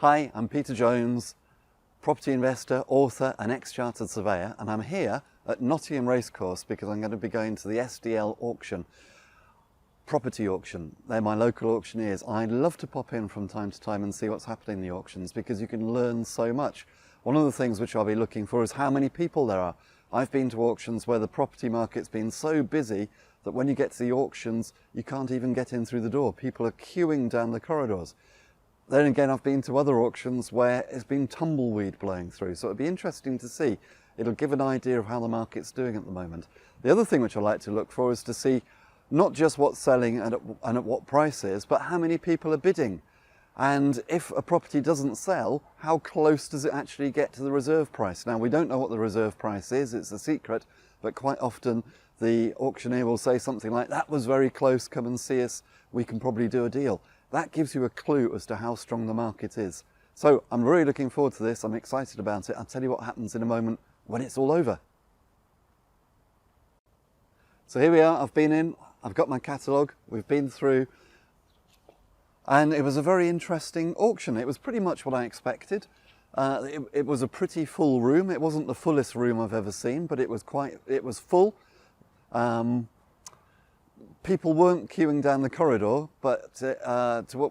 Hi, I'm Peter Jones, property investor, author and ex-chartered surveyor, and I'm here at Nottingham Racecourse because I'm going to be going to the SDL auction, property auction. They're my local auctioneers. I love to pop in from time to time and see what's happening in the auctions because you can learn so much. One of the things which I'll be looking for is how many people there are. I've been to auctions where the property market's been so busy that when you get to the auctions, you can't even get in through the door. People are queuing down the corridors. Then again, I've been to other auctions where it's been tumbleweed blowing through, so it'll be interesting to see. It'll give an idea of how the market's doing at the moment. The other thing which I like to look for is to see not just what's selling and at what price is, but how many people are bidding. And if a property doesn't sell, how close does it actually get to the reserve price? Now, we don't know what the reserve price is, it's a secret, but quite often the auctioneer will say something like, "That was very close, come and see us, we can probably do a deal." That gives you a clue as to how strong the market is. So I'm really looking forward to this. I'm excited about it. I'll tell you what happens in a moment when it's all over. So here we are. I've been in. I've got my catalogue. We've been through. And it was a very interesting auction. It was pretty much what I expected. It was a pretty full room. It wasn't the fullest room I've ever seen, but it was full. People weren't queuing down the corridor, but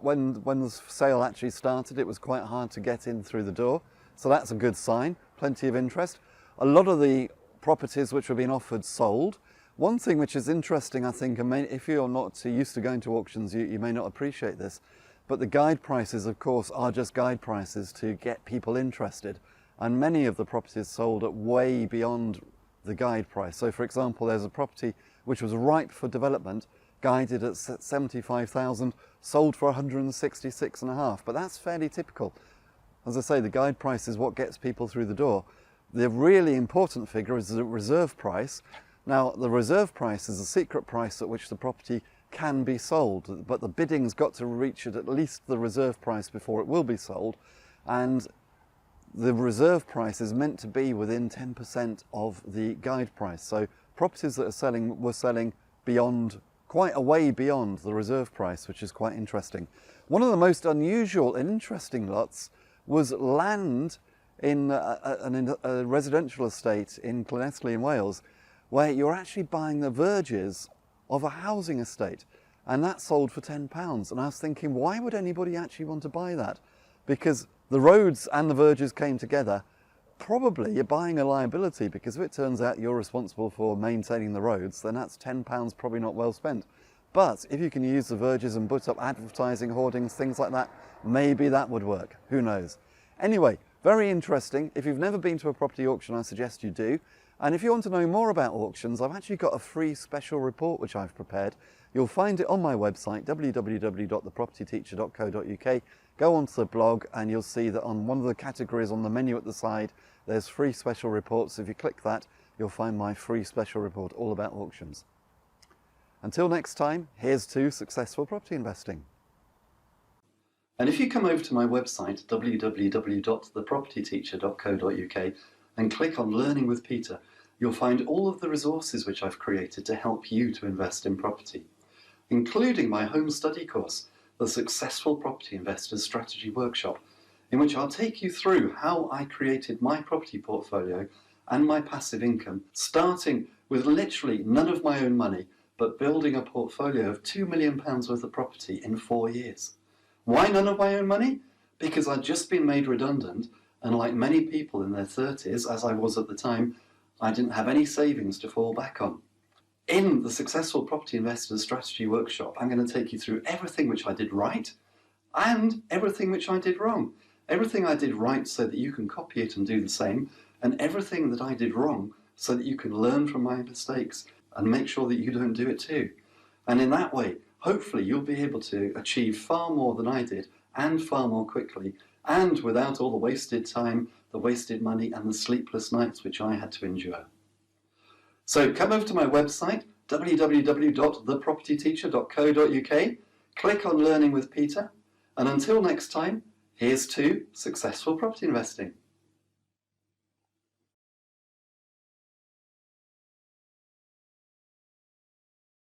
when the sale actually started, it was quite hard to get in through the door. So that's a good sign, plenty of interest. A lot of the properties which were being offered sold. One thing which is interesting, I think, and if you're not used to going to auctions, you may not appreciate this, but the guide prices, of course, are just guide prices to get people interested. And many of the properties sold at way beyond the guide price. So for example, there's a property which was ripe for development, guided at 75,000, sold for 166.5, but that's fairly typical. As I say, the guide price is what gets people through the door. The really important figure is the reserve price. Now, the reserve price is a secret price at which the property can be sold, but the bidding's got to reach at least the reserve price before it will be sold, and the reserve price is meant to be within 10% of the guide price. So properties that were selling beyond, quite a way beyond the reserve price, which is quite interesting. One of the most unusual and interesting lots was land in a residential estate in Llanelli in Wales, where you're actually buying the verges of a housing estate, and that sold for £10. And I was thinking, why would anybody actually want to buy that? Because the roads and the verges came together. Probably you're buying a liability, because if it turns out you're responsible for maintaining the roads, then that's £10 probably not well spent. But if you can use the verges and put up advertising, hoardings, things like that, maybe that would work. Who knows? Anyway, very interesting. If you've never been to a property auction, I suggest you do. And if you want to know more about auctions, I've actually got a free special report which I've prepared. You'll find it on my website, www.thepropertyteacher.co.uk. Go onto the blog and you'll see that on one of the categories on the menu at the side, there's free special reports. If you click that, you'll find my free special report all about auctions. Until next time, here's to successful property investing. And if you come over to my website, www.thepropertyteacher.co.uk, and click on Learning with Peter, you'll find all of the resources which I've created to help you to invest in property, including my home study course, the Successful Property Investors Strategy Workshop, in which I'll take you through how I created my property portfolio and my passive income, starting with literally none of my own money, but building a portfolio of £2 million worth of property in 4 years. Why none of my own money? Because I'd just been made redundant, and like many people in their 30s, as I was at the time, I didn't have any savings to fall back on. In the Successful Property Investors Strategy Workshop, I'm going to take you through everything which I did right and everything which I did wrong. Everything I did right so that you can copy it and do the same, and everything that I did wrong so that you can learn from my mistakes and make sure that you don't do it too. And in that way, hopefully you'll be able to achieve far more than I did, and far more quickly, and without all the wasted time, the wasted money and the sleepless nights which I had to endure. So come over to my website, www.thepropertyteacher.co.uk, click on Learning with Peter, and until next time, here's to successful property investing.